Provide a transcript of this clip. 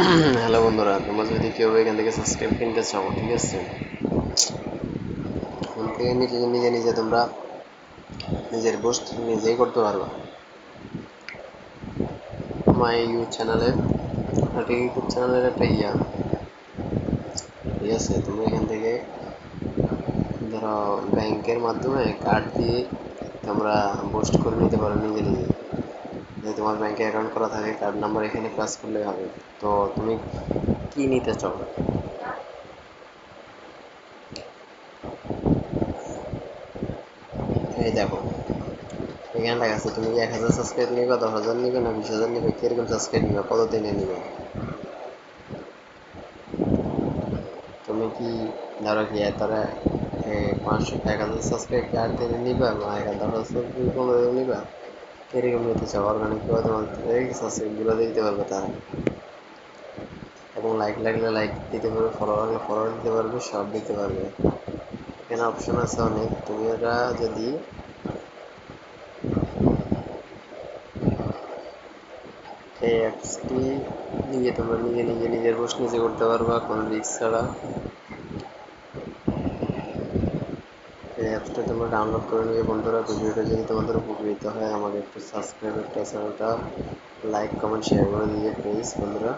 Hello বন্ধুরা, তোমরা যদি কেউ এখান থেকে সাবস্ক্রাইব কিনতে চাও, ঠিক আছে, এখান থেকে নিজে নিজে নিজে তোমরা নিজের পোস্ট নিজেই করতে পারবা। মাই ইউটিউব চ্যানেলে, একটা ইউটিউব চ্যানেলের একটা ঠিক আছে, তুমি এখান থেকে ধরো ব্যাংকের মাধ্যমে কার্ড দিয়ে তোমরা পোস্ট করে নিতে পারো নিজে নিজে। যদি তোমার ব্যাংকে অ্যাকাউন্ট করা থাকে, কার্ড নাম্বার এখানে প্লাস করলে হবে। তো তুমি কি নিতে চাও? এই দেখো, এখানে লেখা আছে তুমি কি 1,000 সাবস্ক্রাইব নিবা, 10,000 নিবে, না 20,000 নিবে, কিরকম সাবস্ক্রাইব নিবা, কত দিনে নিবা। তুমি কি ধরো কি তারা 500 1,000 সাবস্ক্রাইব কি 8 দিনে নিবা, বা 10,000 সাবস্ক্রাইব 15 দিনে নিবা, কিরকম নিতে চাও। অর্গানিক ভাবে তোমাদের সাবস্ক্রাইব গুলো দিতে পারবে তারা, এবং লাইক লাগলে লাইক দিতে পারবে, ফলো লাগলে ফলো দিতে পারবে, সব দিতে পারবে। এখানে অপশন আছে অনেক। তুমি ওরা যদি এই অ্যাপসটি দিয়ে তোমরা নিজে নিজে নিজের পোস্ট নিজে করতে পারবা কোনো রিস্ক ছাড়া। এই অ্যাপসটা তোমরা ডাউনলোড করে নিয়ে বন্ধুরা, ভিডিওটা যদি তোমাদের উপকৃত হয় আমাকে একটু সাবস্ক্রাইব, একটা চ্যানেলটা লাইক কমেন্ট শেয়ার করে দিয়ে প্লিজ বন্ধুরা।